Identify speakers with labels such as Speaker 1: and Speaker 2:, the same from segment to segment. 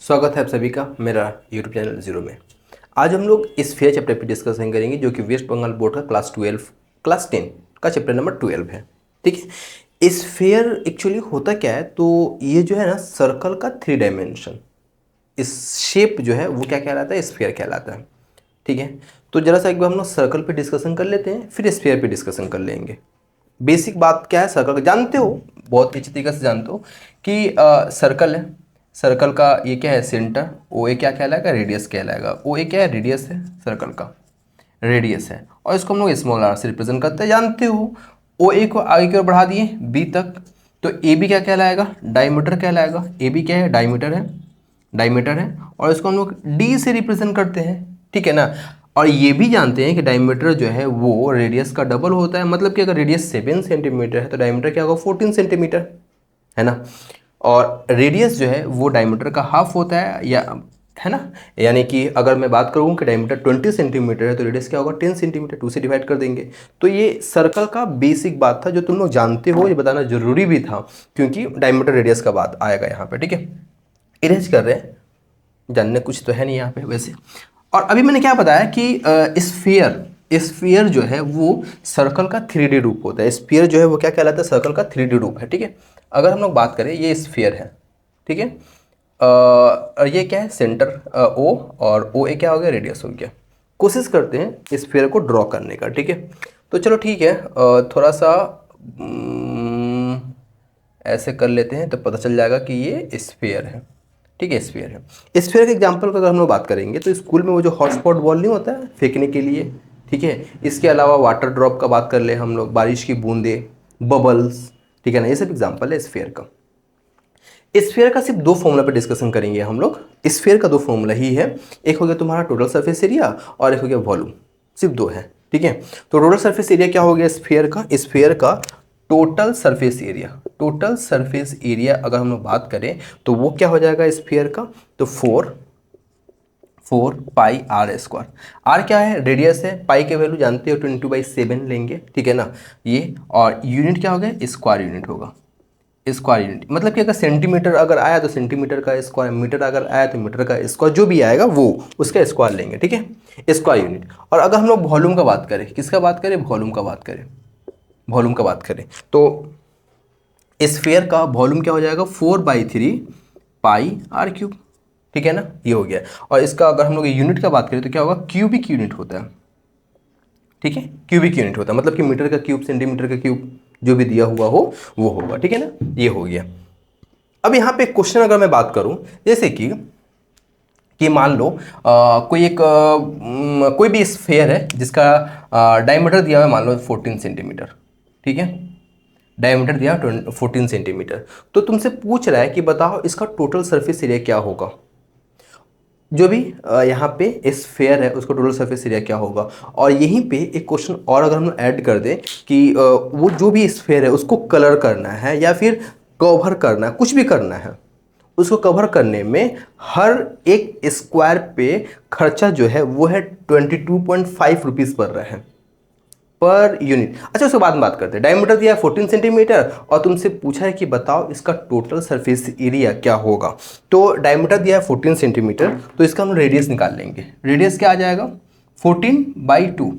Speaker 1: स्वागत है आप सभी का मेरा यूट्यूब चैनल जीरो में। आज हम लोग स्फीयर चैप्टर पे डिस्कशन करेंगे जो कि वेस्ट बंगाल बोर्ड का क्लास 10 का चैप्टर नंबर 12 है। ठीक है, स्फीयर एक्चुअली होता क्या है, तो ये जो है ना सर्कल का 3 डायमेंशन, इस शेप जो है वो क्या कहलाता है, स्फीयर कहलाता है। ठीक है, तो जरा सा एक बार हम लोग सर्कल पे डिस्कशन कर लेते हैं, फिर स्फीयर पे डिस्कसन कर लेंगे। बेसिक बात क्या है, सर्कल का जानते हो, बहुत अच्छी तरीके से जानते हो कि सर्कल है। सर्कल का ये क्या है, सेंटर। ओ ए क्या कहलाएगा, रेडियस कहलाएगा। ओ ए क्या है, रेडियस है, सर्कल का रेडियस है। और इसको हम लोग स्मॉल आर से रिप्रेजेंट करते हैं, जानते हो। ओ ए को आगे की ओर बढ़ा दिए बी तक, तो ए बी क्या कहलाएगा, डायमीटर कहलाएगा। ए बी क्या है, डायमीटर है, डायमीटर है। और इसको हम लोग डी से रिप्रेजेंट करते हैं, ठीक है ना। और ये भी जानते हैं कि डायमीटर जो है वो रेडियस का डबल होता है, मतलब कि अगर रेडियस 7 सेंटीमीटर है तो डायमीटर क्या होगा, 14 सेंटीमीटर, है ना। और रेडियस जो है वो डायमीटर का हाफ होता है, या है ना। यानी कि अगर मैं बात करूँ कि डायमीटर 20 सेंटीमीटर है तो रेडियस क्या होगा, 10 सेंटीमीटर, 2 से डिवाइड कर देंगे। तो ये सर्कल का बेसिक बात था जो तुम लोग जानते हो, ये बताना जरूरी भी था क्योंकि डायमीटर रेडियस का बात आएगा यहाँ पे। ठीक है, इरेज कर रहे हैं, जानने कुछ तो है नहीं यहाँ पे वैसे। और अभी मैंने क्या बताया कि स्फीयर जो है वो सर्कल का 3D रूप होता है। स्फीयर जो है वो क्या कहलाता है, सर्कल का 3D रूप है। ठीक है, अगर हम लोग बात करें, ये स्फीयर है, ठीक है। ये क्या है, सेंटर ओ, और ओ ए क्या हो गया, रेडियस हो गया। कोशिश करते हैं स्फीयर को ड्रॉ करने का। ठीक है, तो चलो ठीक है, थोड़ा सा ऐसे कर लेते हैं तो पता चल जाएगा कि ये स्फीयर है। ठीक है, स्फीयर है। स्फीयर के एग्जांपल का अगर हम लोग बात करेंगे तो स्कूल में वो जो हॉटस्पॉट बॉल नहीं होता है फेंकने के लिए, ठीक है। इसके अलावा वाटर ड्रॉप का बात कर ले हम लोग, बारिश की बूंदे, बबल्स, ठीक है ना, ये सब एग्जांपल है स्फीयर का। स्फीयर का सिर्फ 2 फॉर्मूला पे डिस्कशन करेंगे हम लोग। स्फीयर का 2 फॉर्मूला ही है, एक हो गया तुम्हारा टोटल सरफेस एरिया और एक हो गया वॉल्यूम, सिर्फ 2 है। ठीक है, तो टोटल सरफेस एरिया क्या हो गया स्फीयर का, स्फीयर का total surface area, total surface area अगर हम लोग बात करें तो वो क्या हो जाएगा स्फीयर का, तो 4 पाई आर स्क्वायर। आर क्या है, रेडियस है, पाई के वैल्यू जानते हो 22/7 लेंगे, ठीक है ना ये। और यूनिट क्या हो गया, स्क्वायर यूनिट होगा। स्क्वायर यूनिट मतलब कि अगर सेंटीमीटर अगर आया तो सेंटीमीटर का स्क्वायर, मीटर अगर आया तो मीटर का स्क्वायर, जो भी आएगा वो उसका स्क्वायर लेंगे। ठीक है, स्क्वायर यूनिट। और अगर हम लोग वॉल्यूम का बात करें, किसका बात करें, वॉल्यूम का बात करें, वॉल्यूम का बात करें तो स्फीयर का वॉल्यूम क्या हो जाएगा, 4/3 पाई आर क्यूब। ठीक है ना, ये हो गया। और इसका अगर हम लोग यूनिट का बात करें तो क्या होगा, क्यूबिक यूनिट होता है। ठीक है, क्यूबिक यूनिट होता है, मतलब कि मीटर का क्यूब, सेंटीमीटर का क्यूब, जो भी दिया हुआ हो वो होगा। ठीक है ना, ये हो गया। अब यहाँ पे क्वेश्चन अगर मैं बात करूं, जैसे कि मान लो कोई भी स्फीयर है जिसका डायमीटर दिया हुआ है मान लो 14 सेंटीमीटर। ठीक है, डायमीटर दिया 14 सेंटीमीटर। तो तुमसे पूछ रहा है कि बताओ इसका टोटल सरफेस एरिया क्या होगा। जो भी यहाँ पे स्फीयर है उसका टोटल सरफेस एरिया क्या होगा। और यहीं पे एक क्वेश्चन और अगर हम ऐड कर दें कि वो जो भी स्फीयर है उसको कलर करना है या फिर कवर करना है, कुछ भी करना है, उसको कवर करने में हर एक स्क्वायर पे खर्चा जो है वो है 22.5 रुपीज़ पड़ रहा है पर यूनिट। अच्छा, उसके बाद में बात करते हैं। डायमीटर दिया 14 सेंटीमीटर और तुमसे पूछा है कि बताओ इसका टोटल सरफेस एरिया क्या होगा। तो डायमीटर दिया है 14 सेंटीमीटर, तो इसका हम रेडियस निकाल लेंगे। रेडियस क्या आ जाएगा, 14/2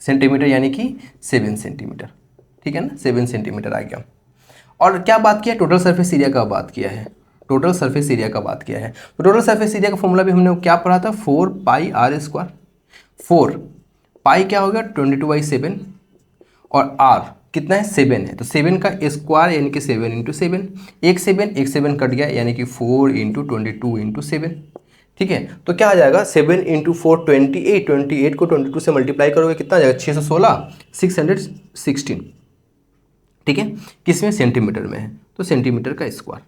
Speaker 1: सेंटीमीटर, यानी कि 7 सेंटीमीटर। ठीक है ना, 7 सेंटीमीटर आ गया। और क्या बात किया, टोटल सरफेस एरिया का बात किया है, टोटल सरफेस एरिया का बात किया है। तो टोटल सरफेस एरिया का फॉर्मूला भी हमने क्या पढ़ा था, 4 पाई आर स्क्वायर। 4 पाई क्या हो गया, 22/7, और आर कितना है, 7 है, तो 7 का स्क्वायर यानी कि 7 × 7, एक 7 कट गया यानी कि 4 × 22 × 7। ठीक है, तो क्या आ जाएगा, 7 × 4 28, 28 को 22 से मल्टीप्लाई करोगे कितना आ जाएगा, 616, 616। ठीक है, किस में, सेंटीमीटर में है, तो सेंटीमीटर का स्क्वायर।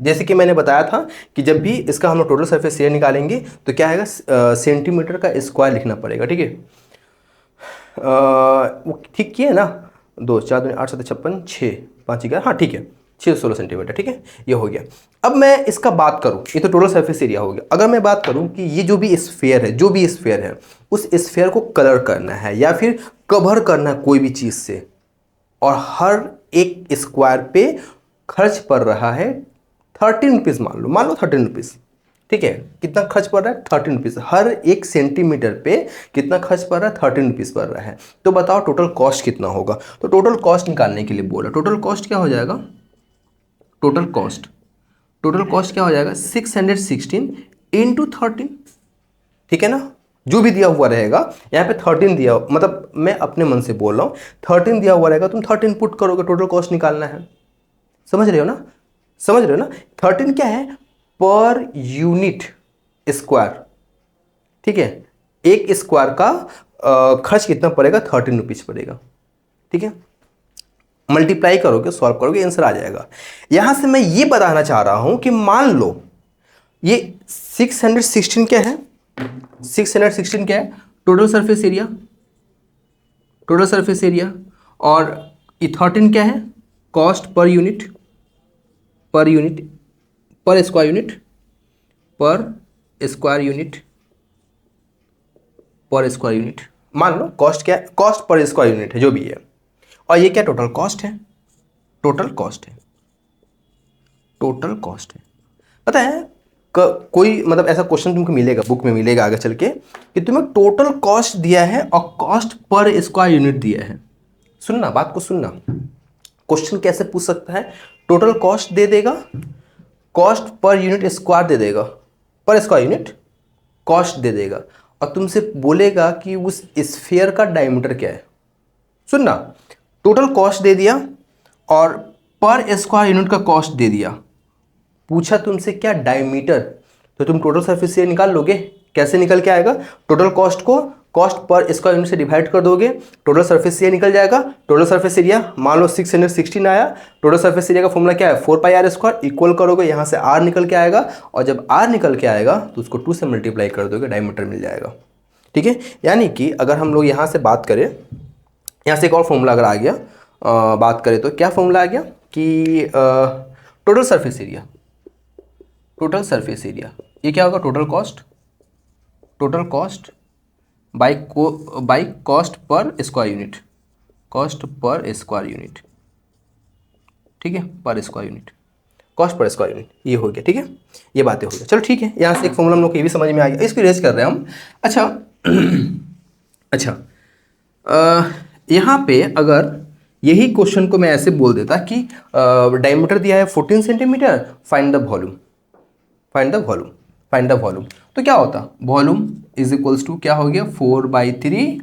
Speaker 1: जैसे कि मैंने बताया था कि जब भी इसका हम लोग टोटल सरफेस एरिया निकालेंगे तो क्या आएगा, सेंटीमीटर का स्क्वायर लिखना पड़ेगा। ठीक है, वो ठीक किए ना, 2 4 2 8 7 56 6 5 11, हाँ ठीक है, 616 सेंटीमीटर। ठीक है, ये हो गया। अब मैं इसका बात करूं, ये तो टोटल सरफेस एरिया हो गया। अगर मैं बात करूं कि ये जो भी स्फीयर है, जो भी स्फीयर है, उस स्फीयर को कलर करना है या फिर कवर करना है कोई भी चीज़ से, और हर एक स्क्वायर पे खर्च पड़ रहा है 13 रुपीज़ मान लो 13 रुपीज़, ठीक है। कितना खर्च पड़ रहा है? 13 रुपीज़। हर 1 सेंटीमीटर पे कितना खर्च पड़ रहा है? 13 रुपीज़ पड़ रहा है। तो बताओ टोटल कॉस्ट कितना होगा? तो टोटल कॉस्ट निकालने के लिए बोला, टोटल कॉस्ट क्या हो जाएगा? टोटल कॉस्ट क्या हो जाएगा? 616 इंटू 13, ठीक है ना। जो भी दिया हुआ रहेगा यहाँ पे 13 दिया, मतलब मैं अपने मन से बोल रहा हूँ, 13 दिया हुआ रहेगा, तुम 13 पुट करोगे, टोटल कॉस्ट निकालना है। समझ रहे हो ना? समझ रहे हो ना? 13 क्या है? पर यूनिट स्क्वायर, ठीक है। एक स्क्वायर का खर्च कितना पड़ेगा? 13 रुपीज़ पड़ेगा, ठीक है। मल्टीप्लाई करोगे, सॉल्व करोगे, आंसर आ जाएगा। यहां से मैं ये बताना चाह रहा हूं कि मान लो ये 616 क्या है? 616 क्या है? Total surface area, total surface area. और ये 13 क्या है? Cost per unit, per unit, पर स्क्वायर यूनिट, पर स्क्वायर यूनिट, पर स्क्वायर यूनिट। मान लो कॉस्ट क्या है? कॉस्ट पर स्क्वायर यूनिट है, जो भी है। और ये क्या? टोटल कॉस्ट है, टोटल कॉस्ट है, टोटल कॉस्ट है। पता है कोई मतलब ऐसा क्वेश्चन तुमको मिलेगा, बुक में मिलेगा आगे चल के, कि तुम्हें टोटल कॉस्ट दिया है और कॉस्ट पर स्क्वायर यूनिट दिया है। सुनना, बात को सुनना। क्वेश्चन कैसे पूछ सकता है? टोटल कॉस्ट दे देगा, कॉस्ट पर यूनिट स्क्वायर दे देगा, पर स्क्वायर यूनिट कॉस्ट दे देगा, और तुमसे बोलेगा कि उस स्फीयर का डायमीटर क्या है। सुनना, टोटल कॉस्ट दे दिया और पर स्क्वायर यूनिट का कॉस्ट दे दिया, पूछा तुमसे क्या? डायमीटर। तो तुम टोटल सरफेस एरिया निकाल लोगे। कैसे निकल के आएगा? टोटल कॉस्ट को कॉस्ट पर स्क्वायर यूनिट से डिवाइड कर दोगे, टोटल सरफेस एरिया निकल जाएगा। टोटल सरफेस एरिया मान लो 616 आया। टोटल सरफेस एरिया का फॉर्मूला क्या है? 4πr²। इक्वल करोगे, यहाँ से r निकल के आएगा, और जब r निकल के आएगा तो उसको 2 से मल्टीप्लाई कर दोगे, डायमीटर मिल जाएगा, ठीक है। यानी कि अगर हम लोग यहाँ से बात करें, यहाँ से एक और फॉर्मूला अगर आ गया, बात करें तो क्या फॉर्मूला आ गया कि total surface area, total surface area, ये क्या होगा? Total cost, total cost by cost per square unit, cost per square unit, ठीक है, पर square unit, cost per square unit, ये हो गया, ठीक है। ये बातें हो गया, चलो ठीक है। यहाँ से एक फॉर्मूला हम लोग को ये भी समझ में आ गया, इसको रेज कर रहे हैं हम। अच्छा अच्छा, यहाँ पे अगर यही क्वेश्चन को मैं ऐसे बोल देता कि डायमीटर दिया है 14 centimetre, find the volume, find the volume, find the volume, तो क्या होता? वॉल्यूम इज इक्वल्स टू क्या हो गया? 4/3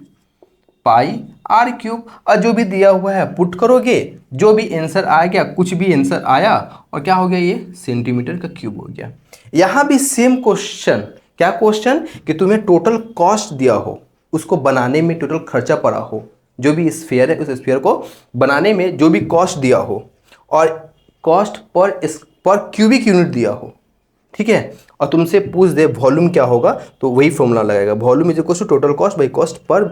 Speaker 1: पाई आर क्यूब। और जो भी दिया हुआ है पुट करोगे, जो भी आंसर आ गया, कुछ भी आंसर आया, और क्या हो गया? ये सेंटीमीटर का क्यूब हो गया। यहाँ भी सेम क्वेश्चन, क्या क्वेश्चन? कि तुम्हें टोटल कॉस्ट दिया हो, उसको बनाने में टोटल खर्चा पड़ा हो, जो भी स्फीयर है उस स्फीयर को बनाने में जो भी कॉस्ट दिया हो, और कॉस्ट पर क्यूबिक यूनिट दिया हो, ठीक है, और तुमसे पूछ दे वॉल्यूम क्या होगा, तो वही फॉर्मूला लगाएगा। Volume is equal to total cost by cost per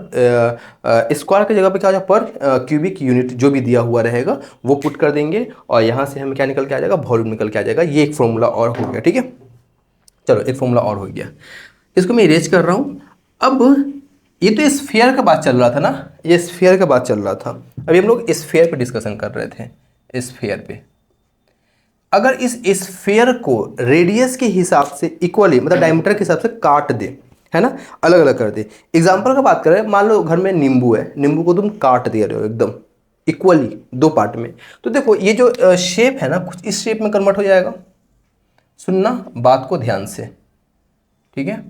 Speaker 1: square की जगह पे क्या हो जाएगा? पर क्यूबिक यूनिट जो भी दिया हुआ रहेगा वो पुट कर देंगे, और यहाँ से हमें क्या निकल के आ जाएगा? वॉल्यूम निकल के आ जाएगा। ये एक फॉर्मूला और हो गया, ठीक है। चलो एक फॉर्मूला और हो गया, इसको मैं इरेज कर रहा हूँ। अब ये तो स्फीयर का बात चल रहा था ना, ये स्फीयर का बात चल रहा था। अभी हम लोग स्फीयर पे डिस्कशन कर रहे थे। स्फीयर पे अगर इस स्फीयर को रेडियस के हिसाब से इक्वली, मतलब डायमीटर के हिसाब से काट दे, है ना, अलग अलग कर दे। एग्जांपल का बात करें, मान लो घर में नींबू है, नींबू को तुम काट दे रहे हो एकदम इक्वली 2 पार्ट में, तो देखो ये जो शेप है ना, कुछ इस शेप में कन्वर्ट हो जाएगा। सुनना बात को ध्यान से, ठीक है,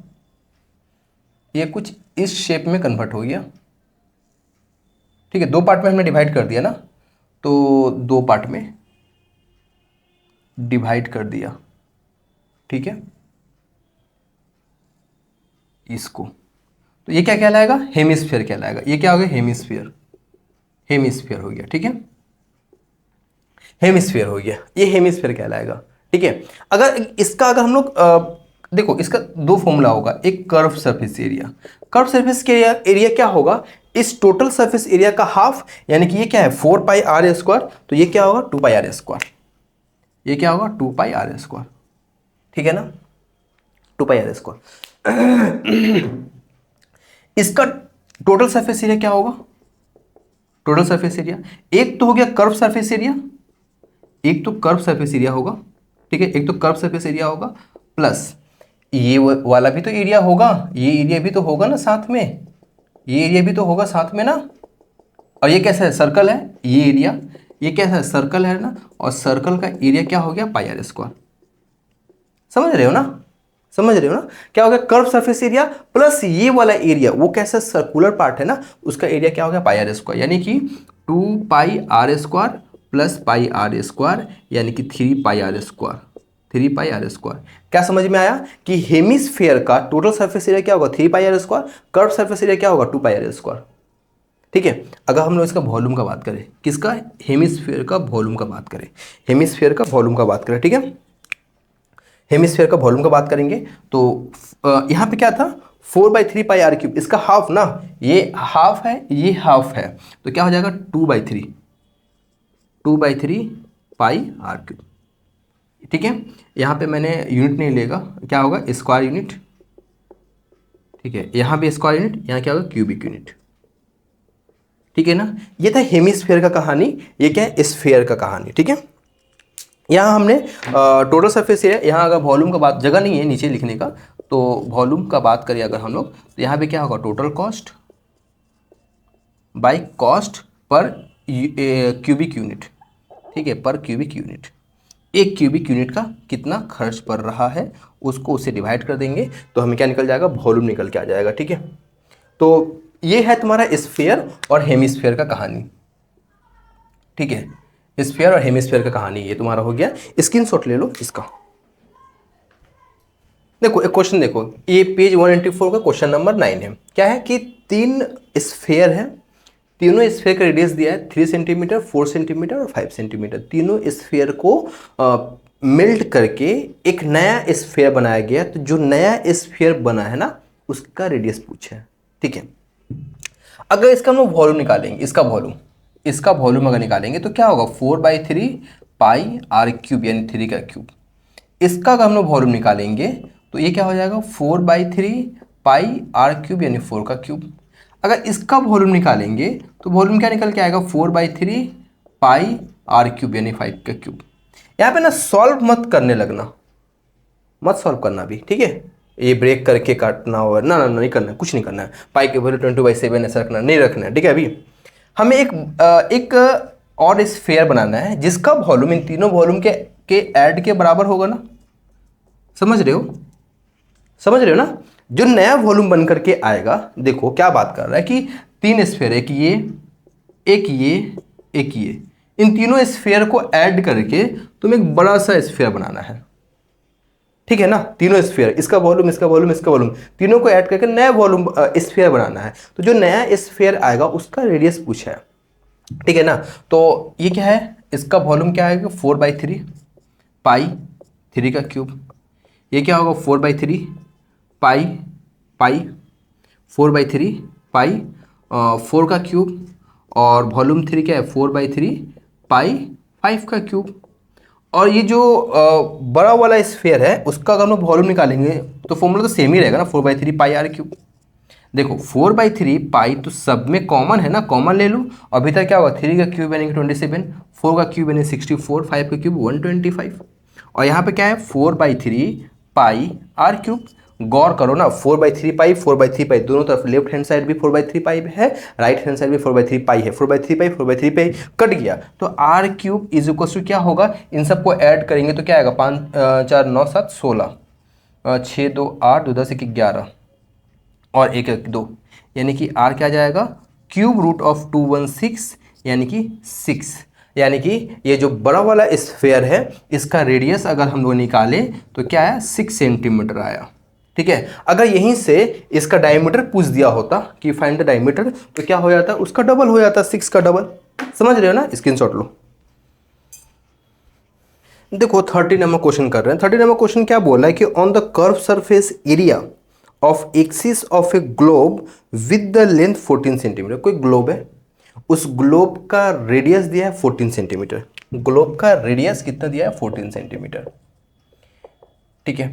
Speaker 1: ये कुछ इस शेप में कन्वर्ट हो गया, ठीक है। 2 पार्ट में हमने डिवाइड कर दिया ना, तो 2 पार्ट में डिवाइड कर दिया, ठीक है, इसको, तो ये क्या कहलाएगा? हेमिस्फीयर कहलाएगा। ये क्या हो गया? हेमिस्फीयर, हेमिस्फीयर हो गया, ठीक है, हेमिस्फीयर हो गया, ये हेमिस्फीयर कहलाएगा, ठीक है। अगर हम लोग देखो, इसका 2 फॉर्मूला होगा, एक curve surface area, curve surface के एरिया क्या होगा? इस टोटल सरफेस एरिया का हाफ, यानी कि ये क्या है? 4πr², तो ये क्या होगा? 2πr², ये क्या होगा? 2πr², ठीक है ना, 2πr²। इसका टोटल सरफेस एरिया क्या होगा? टोटल सरफेस एरिया एक तो हो गया कर्व सरफेस एरिया, एक तो कर्व सरफेस एरिया होगा, ठीक है, एक तो कर्व सरफेस एरिया होगा प्लस ये वाला भी तो एरिया होगा, ये एरिया भी तो होगा ना साथ में, ये एरिया भी तो होगा साथ में ना। और ये कैसा है, सर्कल है ये एरिया, ये कैसा है, सर्कल है ना, और सर्कल का एरिया क्या हो गया, पाई आर स्क्वायर। समझ रहे हो ना, समझ रहे हो ना, क्या हो गया, कर्व सरफेस एरिया प्लस ये वाला एरिया, वो कैसा सर्कुलर पार्ट है ना, उसका एरिया क्या हो गया, पाई आर स्क्वायर, यानी कि 2 pi r square plus pi r square, यानी कि 3 pi r square, 3 pi r square. क्या समझ में आया कि हेमिस्फेयर का टोटल सरफेस एरिया क्या होगा, 3 pi r square, curve surface area क्या होगा, 2 पाई आर स्क्वायर। ठीक है, अगर हम लोग इसका वॉल्यूम का बात करें, किसका, हेमिस्फेयर का वॉल्यूम का बात करें, हेमिस्फेयर का वॉल्यूम का बात करें, ठीक है, हेमिस्फेयर का वॉल्यूम का बात करेंगे तो यहाँ पे क्या था, 4/3 पाई आर क्यूब, इसका हाफ ना, ये हाफ है ये हाफ है, तो क्या हो जाएगा 2/3 पाई आर क्यूब। ठीक है, यहाँ पे मैंने यूनिट नहीं लेगा, क्या होगा, स्क्वायर यूनिट। ठीक है, यहाँ भी स्क्वायर यूनिट, यहाँ क्या होगा, क्यूबिक यूनिट। ठीक है ना, ये था हेमिस्फेयर का कहानी, ये क्या है, स्फेयर का कहानी। ठीक है, यहाँ हमने टोटल सरफेस एरिया, यहाँ अगर वॉल्यूम का बात, जगह नहीं है नीचे लिखने का, तो वॉल्यूम का बात करें अगर हम लोग, तो यहाँ पे क्या होगा, टोटल कॉस्ट बाई कॉस्ट पर क्यूबिक यूनिट। ठीक है, पर क्यूबिक यूनिट, एक क्यूबिक यूनिट का कितना खर्च पड़ रहा है उसको उससे डिवाइड कर देंगे तो हमें क्या निकल जाएगा, वॉल्यूम निकल के आ जाएगा। ठीक है, तो ये है तुम्हारा स्फेयर और हेमिस्फेयर का कहानी। ठीक है, स्फेयर और हेमिस्फेयर का कहानी ये तुम्हारा हो गया। स्क्रीनशॉट ले लो इसका। देखो एक क्वेश्चन देखो, ये पेज 194 का क्वेश्चन नंबर 9 है। क्या है कि 3 स्फेयर है, तीनों स्फेयर का रेडियस दिया है 3 सेंटीमीटर, 4 सेंटीमीटर और 5 सेंटीमीटर। तीनों स्फेयर को मेल्ट करके एक नया स्फेयर बनाया गया। तो जो नया स्फेयर बना है ना, उसका रेडियस पूछा है। ठीक है, अगर इसका हम लोग वॉल्यूम निकालेंगे, इसका वॉल्यूम अगर निकालेंगे तो क्या होगा, 4/3 पाई आर क्यूब, यानी 3 का क्यूब। इसका अगर हम लोग वॉल्यूम निकालेंगे तो ये क्या हो जाएगा, 4/3 पाई आर क्यूब, यानी 4 का क्यूब। अगर इसका वॉल्यूम निकालेंगे तो वॉल्यूम क्या निकल के आएगा, 4/3 पाई आर क्यूब, यानी 5 का क्यूब। यहाँ पे ना सॉल्व मत करने लगना, मत सॉल्व करना भी। ठीक है, ये ब्रेक करके काटना हो ना, ना नहीं करना है, कुछ नहीं करना है। पाई के वैल्यू 20/7 ऐसा रखना नहीं रखना है। ठीक है, अभी हमें एक और स्फेयर बनाना है जिसका वॉल्यूम इन तीनों वॉल्यूम के ऐड के बराबर होगा ना। समझ रहे हो, समझ रहे हो ना, जो नया वॉल्यूम बन करके आएगा। देखो क्या बात कर रहा है कि 3 स्फेयर, एक ये एक ये एक ये, इन तीनों स्फेयर को ऐड करके तुम्हें एक बड़ा सा स्फेयर बनाना है। ठीक है ना, तीनों स्फीयर, इसका वॉल्यूम इसका वॉल्यूम इसका वॉल्यूम, तीनों को ऐड करके नया वॉल्यूम स्फीयर बनाना है। तो जो नया स्फीयर आएगा उसका रेडियस पूछा है। ठीक है ना, तो ये क्या है, इसका वॉल्यूम क्या आएगा, 4/3 पाई 3 का क्यूब। ये क्या होगा, 4/3 पाई पाई 4/3 पाई 4 का क्यूब, और वॉल्यूम 3 क्या है, 4/3 पाई 5 का क्यूब। और ये जो बड़ा वाला स्फेयर है उसका अगर हम लोग वॉल्यूम निकालेंगे तो फॉर्मूला तो सेम ही रहेगा ना, 4/3 पाई आर क्यूब। देखो 4/3 पाई तो सब में कॉमन है ना, कॉमन ले लो। और भीतर क्या होगा, 3 का क्यूब यानी कि 27, 4 का क्यूब यानी 64, 5 का क्यूब 125, और यहाँ पे क्या है, 4/3 पाई आर क्यूब। गौर करो ना, 4/3 पाई 4/3 पाई दोनों तरफ, लेफ्ट हैंड साइड भी 4/3 पाई है, राइट हैंड साइड भी 4/3 पाई है। 4/3 पाई 4/3 पाई कट गया तो r cube is equal to क्या होगा, इन सबको ऐड करेंगे तो क्या आएगा, 5 4 9 7 16, 6 2 8 2 10 1 11 और 1 1 2, यानी कि आर क्या जाएगा, क्यूब रूट ऑफ 216, यानी कि 6। यानी कि ये जो बड़ा वाला स्फेयर है इसका रेडियस अगर हम लोग निकालें तो क्या है, 6 सेंटीमीटर आया। ठीक है, अगर यहीं से इसका डायमीटर पूछ दिया होता कि फाइंड द डायमीटर, तो क्या हो जाता, उसका डबल हो जाता, 6 का डबल। समझ रहे हो ना, स्क्रीनशॉट लो। देखो 30 नंबर क्वेश्चन कर रहे हैं। 30 नंबर क्वेश्चन क्या बोल रहा है कि on the curve surface area of axis of A globe with the length 14 centimetre. कोई ग्लोब है, उस ग्लोब का रेडियस दिया है 14 सेंटीमीटर। ग्लोब का रेडियस कितना दिया है, 14 सेंटीमीटर। ठीक है,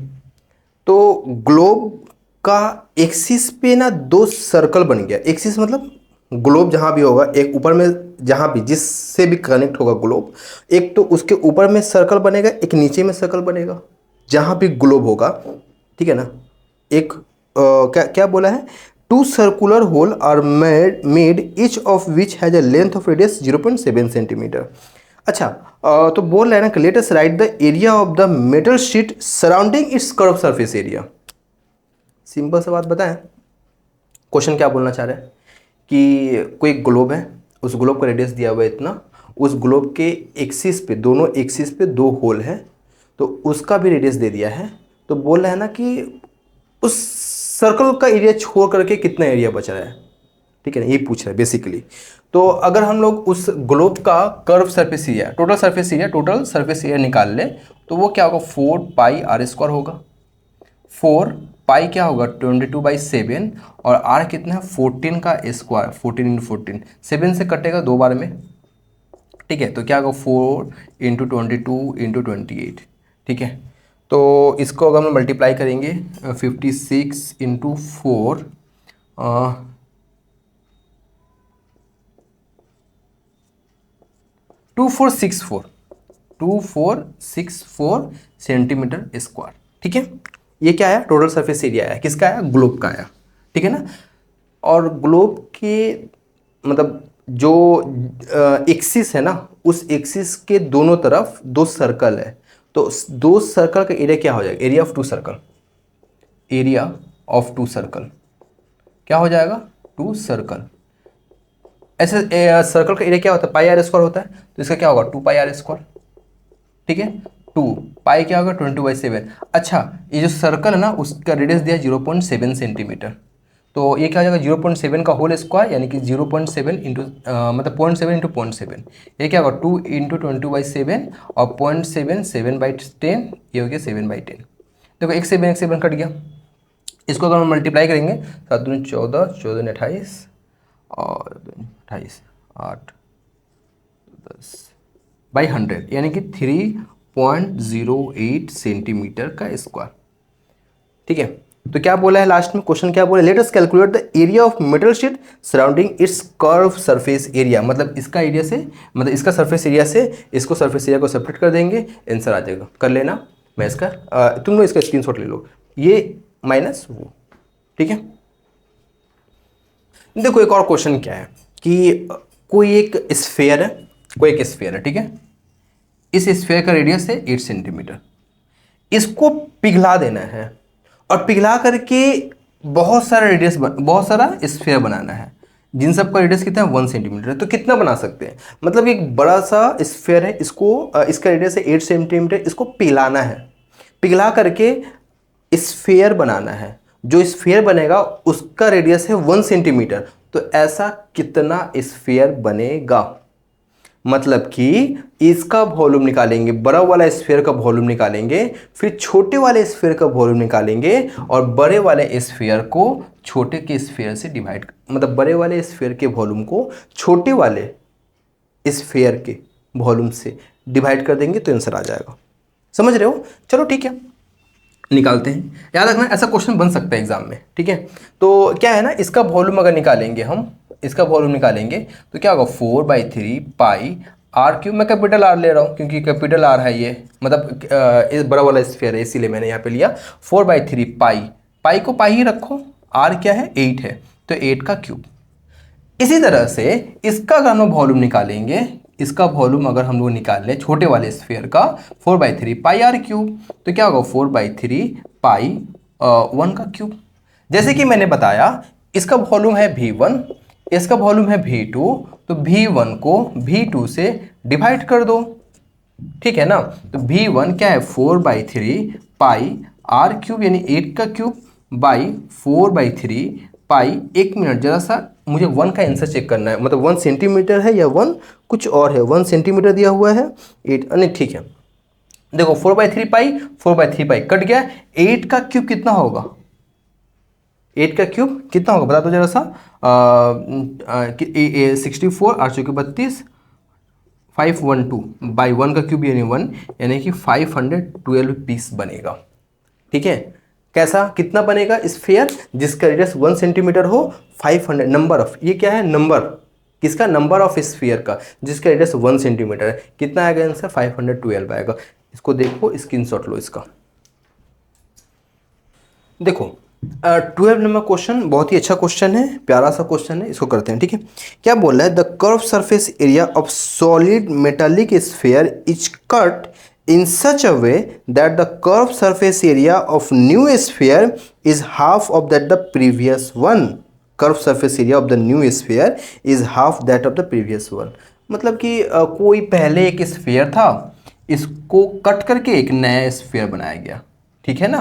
Speaker 1: तो ग्लोब का एक्सिस पे ना 2 सर्कल बन गया। एक्सिस मतलब ग्लोब जहाँ भी होगा, एक ऊपर में जहाँ भी जिससे भी कनेक्ट होगा ग्लोब, एक तो उसके ऊपर में सर्कल बनेगा, एक नीचे में सर्कल बनेगा, जहाँ भी ग्लोब होगा, ठीक है ना। एक क्या क्या बोला है, two circular hole are made each of which has a length of radius 0.7 centimetre. अच्छा, तो बोल रहे हैं ना, let us write the area of the metal sheet surrounding its curve surface area. Simple सा बात बताएं, क्वेश्चन क्या बोलना चाह रहे हैं कि कोई ग्लोब है, उस ग्लोब का रेडियस दिया हुआ है इतना, उस ग्लोब के एक्सिस पे, दोनों एक्सिस पे दो होल है, तो उसका भी रेडियस दे दिया है। तो बोल रहा है ना कि उस सर्कल का एरिया छोड़ करके कितना एरिया बच रहा है, ठीक है ना, ये पूछ रहा है बेसिकली। तो अगर हम लोग उस ग्लोब का curve surface area, total surface area निकाल ले, तो वो क्या होगा, 4πr² होगा। 4 पाई क्या होगा, 22/7, और आर कितना है, 14 का स्क्वायर, 14 × 14, 7 से कटेगा 2 बार में, ठीक है। तो क्या होगा, 4 × 22 × 28, ठीक है। तो इसको अगर हम मल्टीप्लाई करेंगे 56 × 4, 2464 सेंटीमीटर स्क्वायर, ठीक है। ये क्या आया, टोटल सरफेस एरिया आया, किसका आया, ग्लोब का आया, ठीक है ना। और ग्लोब के मतलब जो एक्सिस है ना, उस एक्सिस के दोनों तरफ दो सर्कल है, तो दो सर्कल का एरिया क्या हो जाएगा, area of two circle, area of two circle क्या हो जाएगा, टू सर्कल। ऐसे सर्कल का एरिया क्या होता है, πr² होता है, तो इसका क्या होगा, 2πr², ठीक है। 2 पाई क्या होगा, 22/7। अच्छा, ये जो सर्कल है ना, उसका रेडियस दिया 0.7 सेंटीमीटर, तो ये क्या हो जाएगा, 0.7 का होल स्क्वायर, यानी कि 0.7 इंटू मतलब 0.7 × 0.7, ये क्या होगा, 2 × 20/7, और 0.7 7/10, ये हो गया 7/10। देखो एक 7 कट गया, इसको अगर हम मल्टीप्लाई करेंगे, 7 दूनी 14, 14 28, और 28 8 10/100, यानी कि 3.08 सेंटीमीटर का स्क्वायर, ठीक है। तो क्या बोला है लास्ट में, क्वेश्चन क्या बोला, let us calculate the area of metal sheet surrounding its curve surface area. मतलब इसका एरिया से, मतलब इसका सरफेस एरिया से इसको सरफेस एरिया को सेपरेट कर देंगे, आंसर आ जाएगा, कर लेना। मैं इसका तुम लोग इसका स्क्रीनशॉट ले लो, ये माइनस वो, ठीक है। देखो एक और क्वेश्चन क्या है कि कोई एक स्फेयर है, ठीक है। इस स्फेयर का रेडियस है 8 सेंटीमीटर, इसको पिघला देना है, और पिघला करके बहुत सारा स्फेयर बनाना है, जिन सब का रेडियस कितना है, 1 सेंटीमीटर। तो कितना बना सकते हैं, मतलब एक बड़ा सा स्फेयर है, इसको इसका रेडियस है 8 सेंटीमीटर, इसको पिघलाना है, पिघला करके स्फेयर बनाना है, जो स्फेयर बनेगा उसका रेडियस है 1 सेंटीमीटर। तो ऐसा कितना स्फेयर बनेगा, मतलब कि इसका वॉल्यूम निकालेंगे, बड़ा वाला स्फेयर का वॉल्यूम निकालेंगे, फिर छोटे वाले स्फेयर का वॉल्यूम निकालेंगे, और बड़े वाले स्फेयर को छोटे के स्फेयर से डिवाइड, मतलब बड़े वाले स्फेयर के वॉल्यूम को छोटे वाले स्फेयर के वॉल्यूम से डिवाइड कर देंगे, तो आंसर आ जाएगा। समझ रहे हो, चलो ठीक है, निकालते हैं। याद रखना ऐसा क्वेश्चन बन सकता है एग्जाम में, ठीक है। तो क्या है ना, इसका वॉल्यूम अगर निकालेंगे हम, इसका वॉल्यूम निकालेंगे तो क्या होगा, 4/3 पाई r³। मैं कैपिटल R ले रहा हूँ क्योंकि कैपिटल R है ये, मतलब बड़ा वाला स्फीयर है, इसीलिए मैंने यहाँ पे लिया 4/3 पाई को पाई ही रखो, R क्या है, 8 है, तो 8 का क्यूब। इसी तरह से इसका अगर हम वॉल्यूम निकालेंगे, इसका वॉल्यूम अगर हम लोग निकाल लें छोटे वाले स्फीयर का, 4/3 पाई r³, तो क्या होगा, 4/3 पाई 1 का क्यूब। जैसे कि मैंने बताया इसका वॉल्यूम है V1, इसका वॉल्यूम है V2, तो V1 को V2 से डिवाइड कर दो, ठीक है ना। तो V1 क्या है, 4/3 पाई r³ यानी 8 का क्यूब बाई 4/3 पाई। एक मिनट, जरा सा मुझे 1 का आंसर चेक करना है, मतलब 1 सेंटीमीटर है या 1 कुछ और है, 1 सेंटीमीटर दिया हुआ है 8, नहीं ठीक है। देखो 4/3 पाई कट गया, 8 का क्यूब कितना होगा, 8 का क्यूब कितना होगा बता दो जरा सा। 64 8 चौके 32, 512 बाई 1 का क्यूब यानी 1, यानी कि 512 पीस बनेगा, ठीक है। कैसा, कितना बनेगा स्फीयर जिसका रेडियस 1 सेंटीमीटर हो, 500 नंबर ऑफ, ये क्या है नंबर किसका, नंबर ऑफ स्फीयर का जिसका रेडियस 1 सेंटीमीटर है, कितना आएगा आंसर 512 आएगा। इसको देखो स्क्रीनशॉट लो इसका। देखो 12 नंबर क्वेश्चन बहुत ही अच्छा क्वेश्चन है, प्यारा सा क्वेश्चन है, इसको करते हैं। ठीक है, क्या बोल रहा है, the curve surface area of solid metallic sphere is cut in such a way that the curved surface area of new sphere is half of that the previous one. Curved surface area of the new sphere is half that of the previous one. मतलब कि कोई पहले एक sphere था, इसको cut करके एक नया स्फीयर बनाया गया, ठीक है ना,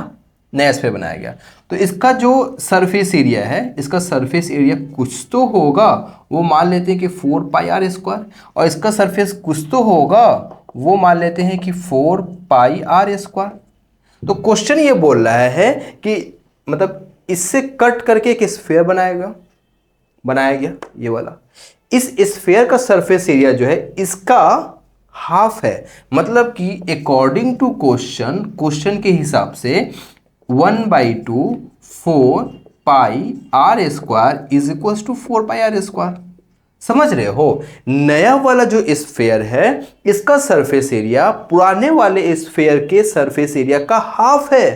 Speaker 1: नया स्फीयर बनाया गया। तो इसका जो सरफेस एरिया है, इसका सरफेस एरिया कुछ तो होगा, वो मान लेते हैं कि 4 पाई आर स्क्वायर, और इसका सरफेस कुछ तो होगा, वो मान लेते हैं कि 4 पाई आर स्क्वायर। तो क्वेश्चन ये बोल रहा है कि मतलब इससे कट करके एक स्फीयर बनाया गया ये वाला, इस स्फीयर का सरफेस एरिया जो है इसका हाफ है। मतलब कि अकॉर्डिंग टू क्वेश्चन के हिसाब से 1/2 4 pi r square is equal to 4 pi r square. समझ रहे हो, नया वाला जो स्फीयर है इसका सरफेस एरिया पुराने वाले स्फीयर के सरफेस एरिया का हाफ है,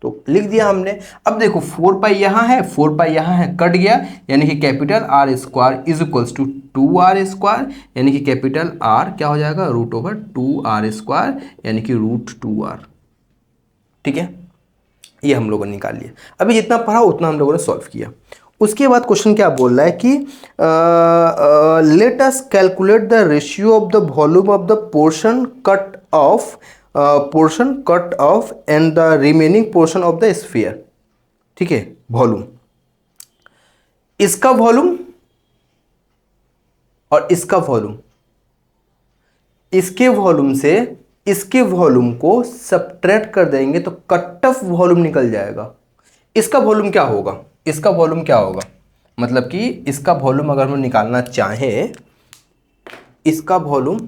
Speaker 1: तो लिख दिया हमने। अब देखो 4 पाई यहाँ है, 4 पाई यहाँ है, कट गया, यानी कि capital r square is equals to 2r square, यानी कि कैपिटल आर क्या हो जाएगा √2r स्क्वायर, यानी कि √2r। ठीक है, ये हम लोगों ने निकाल लिया। अभी जितना पढ़ा उतना हम लोगों ने सॉल्व किया। उसके बाद क्वेश्चन क्या बोल रहा है कि let us calculate the ratio of the volume of the portion cut off and the remaining portion of the sphere. ठीक है, वॉल्यूम, इसका वॉल्यूम और इसका वॉल्यूम, इसके वॉल्यूम से इसके वॉल्यूम को सबट्रैक्ट कर देंगे तो कट ऑफ वॉल्यूम निकल जाएगा। इसका वॉल्यूम क्या होगा, इसका वॉल्यूम क्या होगा, मतलब कि इसका वॉल्यूम अगर हम निकालना चाहें, इसका वॉल्यूम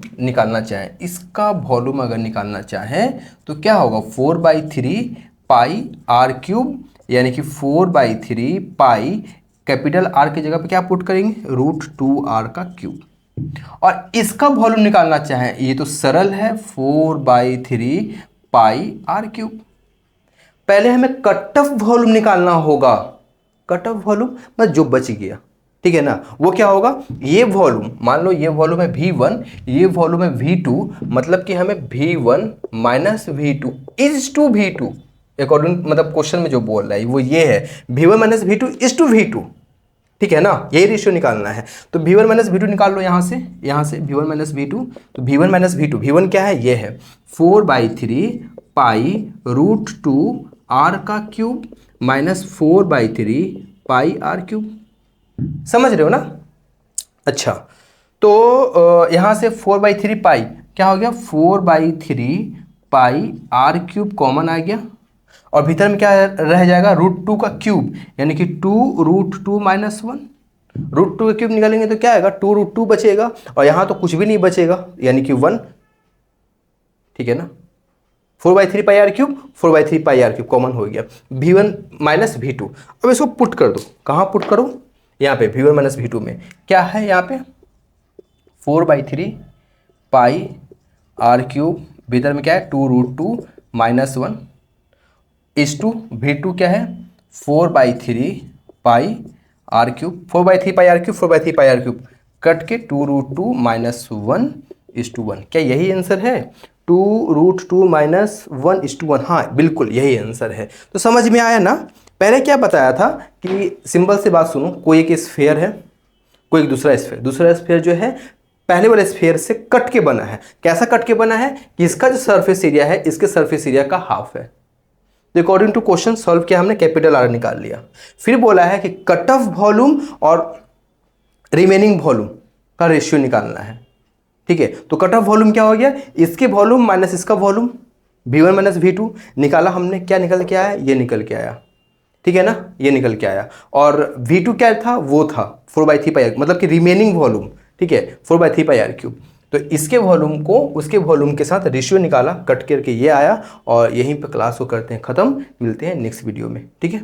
Speaker 1: अगर निकालना चाहें तो क्या होगा 4/3 पाई आर क्यूब, यानी कि 4/3 पाई कैपिटल आर की जगह पे क्या पुट करेंगे √2r का क्यूब। और इसका वॉल्यूम निकालना चाहें, ये तो सरल है 4/3 पाई आर क्यूब। पहले हमें कट ऑफ वॉल्यूम निकालना होगा, कट ऑफ वॉल्यूम मतलब जो बच गया, ठीक है ना, वो क्या होगा, ये वॉल्यूम मान लो ये वॉल्यूम है V1, ये वॉल्यूम है V2, मतलब कि हमें V1 minus V2 is to V2 according, मतलब क्वेश्चन में जो बोल रहा है वो ये है V1 minus V2 is to V2, ठीक है ना, यही रेशियो निकालना है। तो V1 माइनस V2 निकाल लो यहाँ से V1 माइनस V2, तो V1 माइनस V2, V1 क्या है, ये है 4/3 पाई √2r का cube minus 4/3 pi r cube. समझ रहे हो ना। अच्छा, तो यहाँ से 4/3 पाई क्या हो गया 4/3 पाई आर क्यूब कॉमन आ गया, और भीतर में क्या रह जाएगा √2 का क्यूब, यानी कि 2√2 माइनस 1, √2 का क्यूब निकालेंगे तो क्या आएगा 2√2 बचेगा, और यहाँ तो कुछ भी नहीं बचेगा, यानी कि 1, ठीक है ना। 4/3 pi r cube 4/3 pi r cube common हो गया, V1 माइनस V2। अब इसको पुट कर दो, कहाँ पुट करो, यहाँ पे V1 माइनस V2 में क्या है, यहाँ पे 4/3 पाई आर क्यूब, भीतर में क्या है 2√2 माइनस 1 इस टू V2 क्या है 4/3 pi r cube, 4/3 pi r cube 4/3 pi r cube cut के 2√2 माइनस 1 इस टू 1। क्या यही आंसर है 2√2 माइनस 1 इस टू 1? हाँ बिल्कुल यही आंसर है। तो समझ में आया ना। पहले क्या बताया था कि सिंपल से बात सुनो, कोई एक स्फीयर है, कोई एक दूसरा स्फीयर जो है पहले वाले स्फीयर से कट के बना है। कैसा कट के बना है कि इसका जो सरफेस एरिया है इसके सरफेस एरिया का हाफ है। तो अकॉर्डिंग टू क्वेश्चन सॉल्व किया हमने, कैपिटल आर निकाल लिया। फिर बोला है कि कट ऑफ वॉल्यूम और रिमेनिंग वॉल्यूम का रेशियो निकालना है, ठीक है। तो कट ऑफ वॉल्यूम क्या हो गया, इसके वॉल्यूम माइनस इसका वॉल्यूम, V1 माइनस V2 निकाला हमने, क्या निकल के आया, ये निकल के आया, ठीक है ना, ये निकल के आया। और V2 क्या था, वो था 4/3 पाई आर, मतलब कि रिमेनिंग वॉल्यूम, ठीक है 4/3 पाई आर क्यूब। तो इसके वॉल्यूम को उसके वॉल्यूम के साथ रेशियो निकाला, कट करके ये आया, और यहीं पर क्लास को करते हैं ख़त्म। मिलते हैं नेक्स्ट वीडियो में, ठीक है।